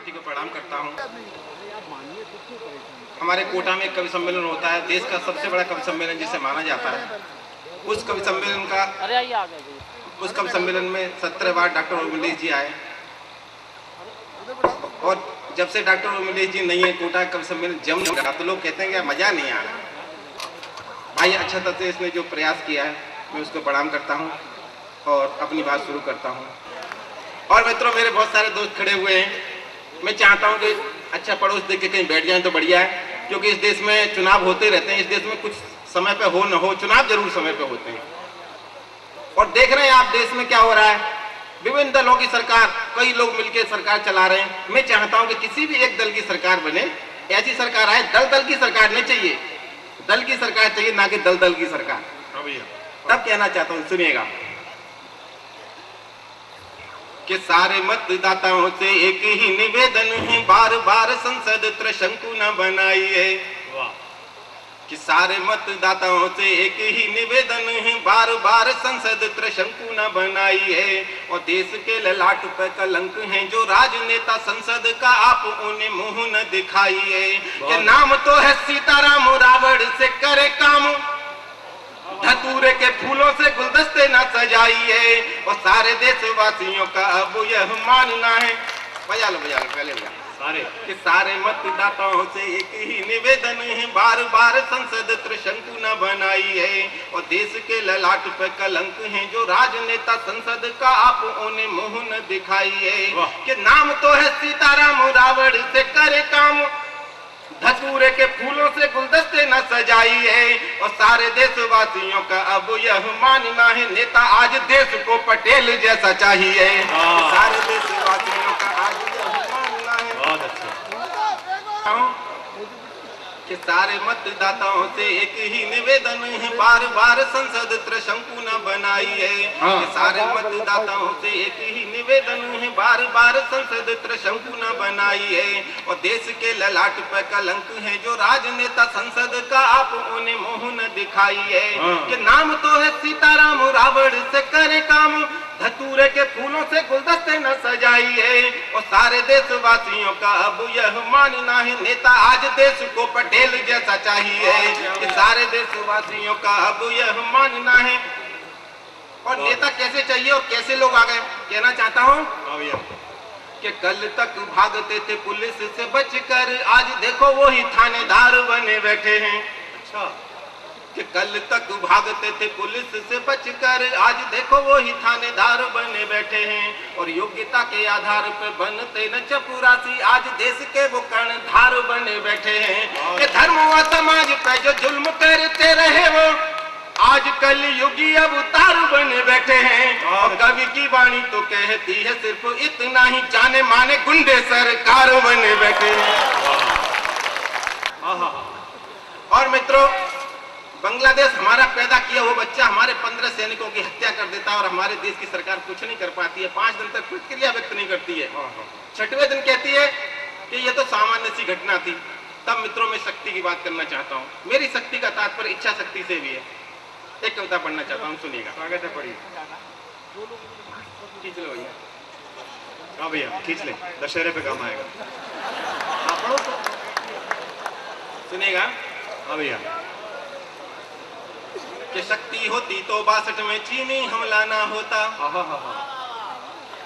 Party को प्रणाम करता हूँ। हमारे कोटा में कवि सम्मेलन होता है, देश का सबसे बड़ा कवि सम्मेलन जिसे माना जाता है। उस कवि सम्मेलन में 17 बार डॉक्टर उर्मिलेश जी आए और जब से डॉक्टर उर्मिलेश जी नहीं है, कोटा कवि सम्मेलन जम रहा, तो लोग कहते हैं कि मजा नहीं आ रहा। भाई अच्छा तरह से इसने जो प्रयास किया है, मैं उसको प्रणाम करता हूँ और अपनी बात शुरू करता हूँ। और मित्रों, मेरे बहुत सारे दोस्त खड़े हुए हैं, मैं चाहता हूँ कि अच्छा पड़ोस देख के कहीं बैठ जाएं तो बढ़िया है, क्योंकि इस देश में चुनाव होते रहते हैं। इस देश में कुछ समय पे हो न हो, चुनाव जरूर समय पे होते हैं। और देख रहे हैं आप देश में क्या हो रहा है, विभिन्न दलों की सरकार, कई लोग मिलकर सरकार चला रहे हैं। मैं चाहता हूं कि किसी भी एक दल की सरकार बने, ऐसी सरकार आए, दल की सरकार नहीं चाहिए, दल की सरकार चाहिए, ना कि दल की सरकार। तब कहना चाहता हूं, सुनिएगा कि सारे मतदाताओं से एक ही निवेदन है, बार बार संसद त्रिशंकु न बनाइए। कि सारे मतदाताओं से एक ही निवेदन है, बार बार संसद त्रिशंकु न बनाइए। और देश के ललाट पे कलंक है जो राजनेता संसद का, आप उन्हें मुंह न दिखाइए। कि नाम तो है सीताराम, रावण से करे काम, धतूरे के फूलों से गुलदस्ते न सजाइए। और सारे देशवासियों का अब यह मानना है, बजा लो पहले बजा सारे, कि सारे मतदाताओं से एक ही निवेदन है, बार बार संसद त्रिशंकु न बनाइए। और देश के ललाट पे कलंक है जो राजनेता संसद का, आप उन्हें मुंह न दिखाइए। कि नाम तो है सीताराम, रावण से करे काम, धतूरे के फूलों से गुलदस्ते न सजाइए। और सारे देशवासियों का अब यह मानना है, नेता आज देश को पटेल जैसा चाहिए। सारे देशवासियों का आज यह मानना है। बहुत अच्छा। कि सारे मतदाताओं से एक ही निवेदन है, बार बार संसद त्रिशंकु न बनाइए। कि सारे मतदाताओं से एक ही निवेदन है, बार बार संसद त्रिशंकु न बनाइए। और देश के ललाट पे कलंक है जो राजनेता संसद का, आप उन्हें मुंह न दिखाइए। कि नाम तो है सीताराम, रावण से करे काम, धतूरे के फूलों से गुलदस्ते न सजाइए। और सारे देशवासियों का अब यह मानना है, नेता आज देश को पटेल जैसा चाहिए। कि सारे देशवासियों का अब यह मानना है। और नेता कैसे चाहिए और कैसे लोग आ गए, कहना चाहता हूँ कि कल तक भागते थे पुलिस से बचकर, आज देखो वो ही थानेदार बने बैठे हैं। अच्छा। कि कल तक भागते थे पुलिस से बचकर, आज देखो वो ही थानेदार बने बैठे हैं। और योग्यता के आधार पर बनते न चपरासी, आज देश के वो कर्णधार बने बैठे हैं। कि धर्म व समाज पे जो जुल्म करते रहे, वो आज कल युगी अवतार बने बैठे हैं। और कवि की वाणी तो कहती है सिर्फ इतना ही, जाने माने गुंडे सरकार बने बैठे हैं। और मित्रों, बांग्लादेश हमारा पैदा किया वो बच्चा हमारे 15 सैनिकों की हत्या कर देता है और हमारे देश की सरकार कुछ नहीं कर पाती है, 5 दिन तक प्रतिक्रिया व्यक्त नहीं करती है। 6वें दिन कहती है कि ये तो सामान्य सी घटना थी। तब मित्रों, मैं शक्ति की बात करना चाहता हूँ। मेरी शक्ति का तात्पर्य इच्छा शक्ति से भी है। एक कविता पढ़ना चाहता हूँ, सुनिएगा। स्वागत है, पढ़िए। खींच लो भैया। हाँ भैया खींच ले, दशहरे पे काम आएगा। सुनिएगा। हाँ भैया। कि शक्ति होती तो 62 में चीनी हमला ना होता।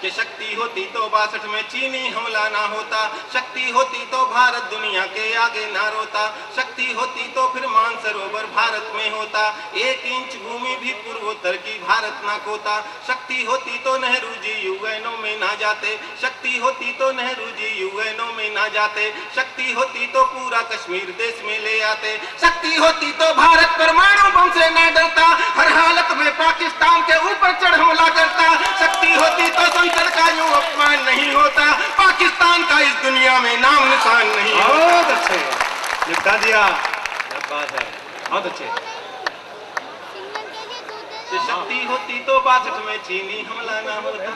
कि शक्ति होती तो 62 में चीनी हमला ना होता। शक्ति होती तो भारत दुनिया के आगे ना रोता। शक्ति होती तो फिर मानसरोवर भारत में होता। 1 इंच भूमि भी पूर्वोत्तर की भारत ना खोता। शक्ति होती तो नेहरू जी यूएनओ में ना जाते। शक्ति होती तो नेहरू जी यूएनओ में ना जाते। शक्ति होती तो पूरा कश्मीर देश में ले आते। शक्ति होती तो भारत परमाणु बम से ना डरता, हर हालत में पाकिस्तान के ऊपर चढ़ हमला करता। शक्ति होती तो संसद का यूं अपमान नहीं होता, पाकिस्तान का इस दुनिया में नाम निशान नहीं। बहुत अच्छे, निपटा दिया, बात है, बहुत अच्छे। शक्ति होती तो 62 में चीनी हमला ना होता।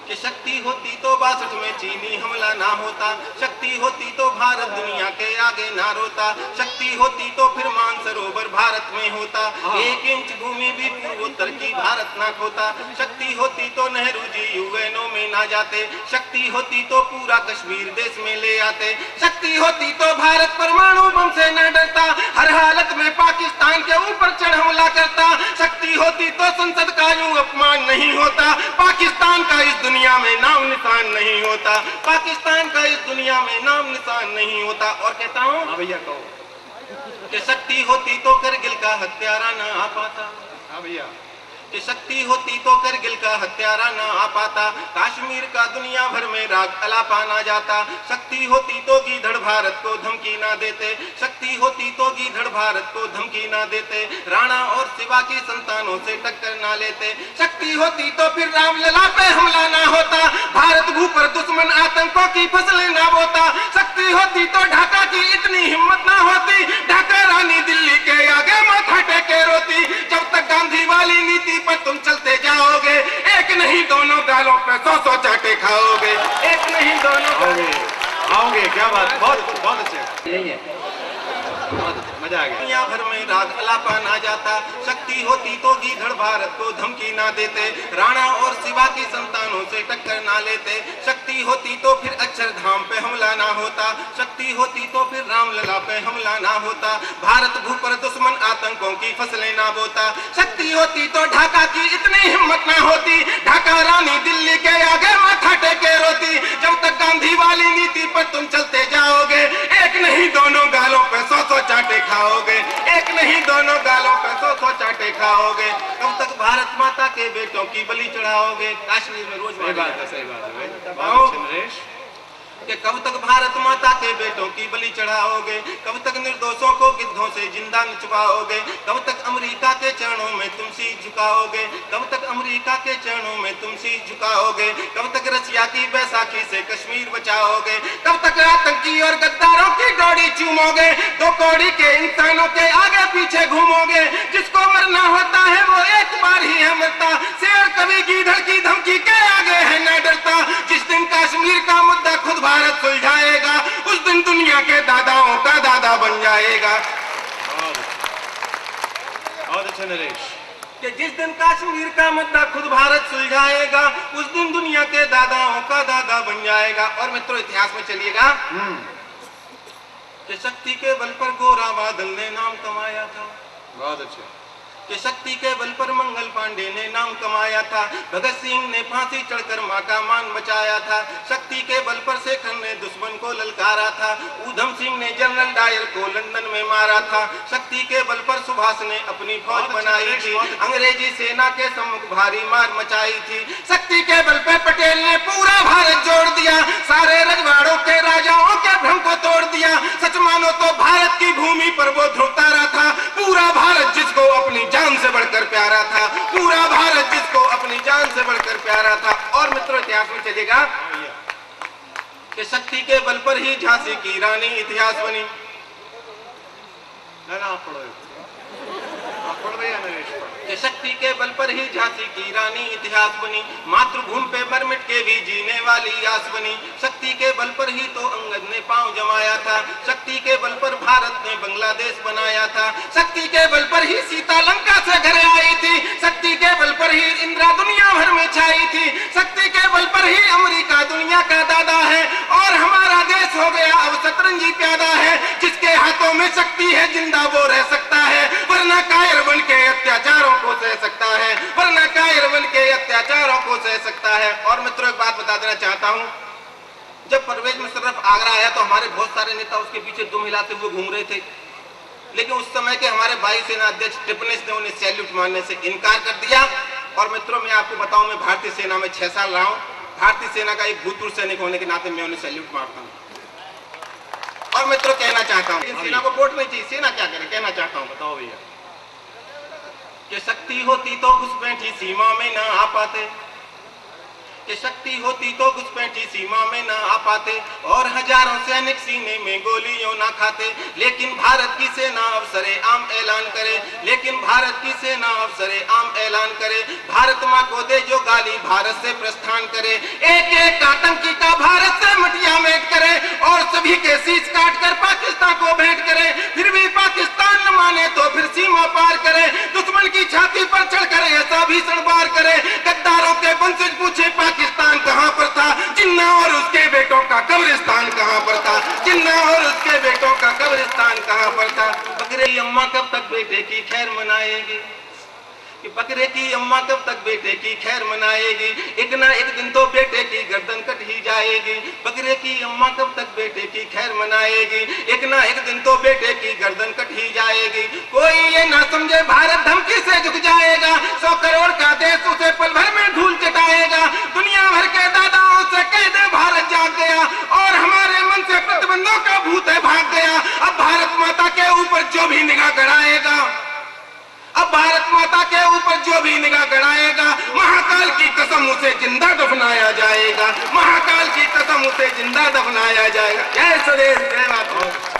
कि शक्ति होती तो 62 में चीनी हमला ना होता, शक्ति होती तो भारत दुनिया के आगे ना रोता, शक्ति होती तो फिर मानसरोवर भारत में होता, 1 इंच भूमि भी पूर्वोत्तर की भारत ना खोता, शक्ति होती तो नेहरू जी यूएनओ में ना जाते, शक्ति होती तो पूरा कश्मीर देश में ले आते, शक्ति होती तो भारत परमाणु बम से न डरता, हर हालत में पाकिस्तान के ऊपर चढ़ हमला करता, शक्ति होती तो संसद का यूं अपमान नहीं होता, पाकिस्तान का इस दुनिया में नाम निशान नहीं होता, पाकिस्तान का इस दुनिया में नाम निशान नहीं होता। और कहता हूँ भैया कहो कि शक्ति होती तो करगिल का हत्यारा न आ पाता, भैया कि शक्ति होती तो करगिल का हत्यारा न आ पाता, कश्मीर का दुनिया भर में राग अलापा ना जाता, शक्ति होती तो गीधड़ भारत को धमकी ना देते, शक्ति होती तो गीधड़ भारत को धमकी ना देते, राणा और शिवा की संतानों से टक्कर ना लेते, शक्ति होती तो फिर रामलला पे हमला ना होता, भारत भू पर दुश्मन आतंकों की फसलें ना बोता, शक्ति होती तो ढाका की इतनी हिम्मत ना होती, ढाका रानी दिल्ली के आगे माथा टेके रोती, जब तक गांधी वाली नीति पर तुम चलते जाओगे, एक नहीं दोनों गालों पे 100 चाटे खाओगे, एक नहीं दोनों आओगे। क्या बात, बहुत अच्छे, यही है, मजा आ गया। दुनिया भर में राग अलापा ना जाता, शक्ति होती तो गीधड़ भारत को धमकी ना देते, राणा और शिवा की संतानों से टक्कर ना लेते, शक्ति होती तो फिर अक्षरधाम पे हमला ना होता, शक्ति होती तो फिर रामलला पे हमला ना होता, भारत भू पर दुश्मन आतंकों की फसलें ना बोता, शक्ति होती तो ढाका की इतनी हिम्मत ना होती, ढाका रानी दिल्ली के आगे माथा टेके रोती, जब तक गांधी वाली नीति पर तुम चलते जाओगे, एक नहीं दोनों गालों पे 100 चाटे खाओगे, एक नहीं दोनों गालों पे 100 चाटे खाओगे, कब तक भारत माता के बेटों की बलि चढ़ाओगे। कश्मीर में रोज सही बात है, सही बात है, नरेश कि कब तक भारत माता के बेटों की बलि चढ़ाओगे, कब तक निर्दोषों को गिद्धों से जिंदा नचवाओगे, कब तक अमेरिका के चरणों में तुम शीश झुकाओगे, कब तक अमेरिका के चरणों में तुम शीश झुकाओगे, कब तक रसिया की बैसाखी से कश्मीर बचाओगे, कब तक आतंकी और गद्दारों की डोरी चूमोगे, 2 कौड़ी के इंसानों के आगे पीछे घूमोगे, जिसको मरना होता है वो एक बार ही है मरता, शेर कभी गीधड़ की धमकी के आगे है न डरता, जिस दिन कश्मीर का मुद्दा खुद भारत सुलझाएगा, उस दिन दुनिया के दादाओं का दादा बन जाएगा। बहुत अच्छा नरेश, कि जिस दिन कश्मीर का मुद्दा खुद भारत सुलझाएगा, उस दिन दुनिया के दादाओं का दादा बन जाएगा। और मित्रों इतिहास में चलिएगा कि शक्ति के बल पर गोरा बादल ने नाम कमाया था, बहुत अच्छे, कि शक्ति के बल पर मंगल पांडे ने नाम कमाया था, भगत सिंह ने फांसी चढ़कर मां का मान बचाया था, शक्ति के बल पर शेखर ने दुश्मन को ललकारा था, ऊधम सिंह ने जनरल डायर को लंदन में मारा था, शक्ति के बल पर सुभाष ने अपनी फौज बनाई थी, अंग्रेजी सेना के सम्मुख भारी मार मचाई थी, शक्ति के बल पर पटेल ने पूरा भारत जोड़ दिया, सारे रजवाड़ों के राजाओं के भ्रम को तोड़ दिया, सच मानो तो भारत की भूमि पर वो ध्रुव तारा था, पूरा भारत जिसको अपनी जान से बढ़कर प्यारा था, पूरा भारत जिसको अपनी जान से बढ़कर प्यारा था। और मित्रों इतिहास में चलेगा कि शक्ति के बल पर ही झांसी की रानी इतिहास बनी। आप पढ़ो भैया नरेश, कि शक्ति के बल पर ही झांसी की रानी इतिहास बनी, मातृभूमि पे मर मिट के भी जीने वाली आस बनी, शक्ति के बल पर ही तो अंगद ने पांव जमाया था, शक्ति के बल पर भारत ने बांग्लादेश बनाया था, शक्ति के बल पर ही सीता लंका से घर आई थी, शक्ति के बल पर ही इंदिरा दुनिया भर में छाई थी, शक्ति के बल पर ही अमेरिका दुनिया का दादा है, और हमारा देश हो गया अब शतरंजी प्यादा है, जिसके हाथों में शक्ति है जिंदा वो रह सकता है, वरना कायर बन के अत्याचारों को सह सकता है, वरना कायर बन के अत्याचारों को सह सकता है। और मित्रों एक बात बता देना चाहता हूं, जब परवेज मुशर्रफ आगरा आया तो हमारे बहुत सारे नेता उसके पीछे दुम हिलाते हुए घूम रहे थे, लेकिन उस समय के हमारे वायुसेना अध्यक्ष टिप्पणी ने उन्हें सैल्यूट मारने से इनकार कर दिया। और मित्रों मैं आपको बताऊं, मैं भारतीय सेना में 6 साल रहा हूं, भारतीय सेना का एक भूतपूर्व सैनिक होने के नाते मैं उन्हें सैल्यूट मारता हूं। और मित्रों कहना चाहता हूं, सेना को वोट नहीं चाहिए, सेना क्या करे, कहना चाहता हूं, बताओ भैया, कि शक्ति होती तो घुसपैठी सीमा में ना आ पाते, कि शक्ति होती तो घुसपैठी सीमा में ना आ पाते और हजारों सैनिक सीने में गोलियों ना खाते। लेकिन भारत की सेना अवसरे आम ऐलान करे, लेकिन भारत की सेना अवसरे आम ऐलान करे। भारत माँ को दे जो गाली, भारत से प्रस्थान करे। एक एक आतंकी का भारत से मटिया मेट करे और सभी के शीश काट कर पाकिस्तान को भेंट करे। फिर भी पाकिस्तान न माने तो फिर सीमा पार करे, दुश्मन की छाती पर चढ़ कर ऐसा भीषण वार करे। गद्दारों के वंशज पूछे पाकिस्तान कहां पर था, जिन्ना और उसके बेटों का कब्रिस्तान कहां पर था, जिन्ना और उसके बेटों का कब्रिस्तान कहां पर था। बकरे की अम्मा कब तक बेटे की खैर मनाएगी, कि बकरे की अम्मा कब तक बेटे की खैर मनाएगी। एक ना एक दिन तो बेटे की गर्दन कट ही जाएगी। बकरे की अम्मा कब तक बेटे की खैर मनाएगी, एक ना एक दिन तो बेटे की गर्दन कट ही जाएगी। कोई ये ना समझे भारत धमकी से झुक जाएगा, 100 करोड़ का देश उसे पल भर में धूल चटाएगा। दुनिया भर के दादाओं से कह दे भारत जाग गया और हमारे मन से प्रतिबंधों का भूत है भाग गया। अब भारत माता के ऊपर जो भी निगाह गड़ाएगा, अब भारत माता के ऊपर जो भी निगाह गड़ाएगा, महाकाल की कसम उसे जिंदा दफनाया जाएगा, महाकाल की कसम उसे जिंदा दफनाया जाएगा। जय स्वदेश जय माता।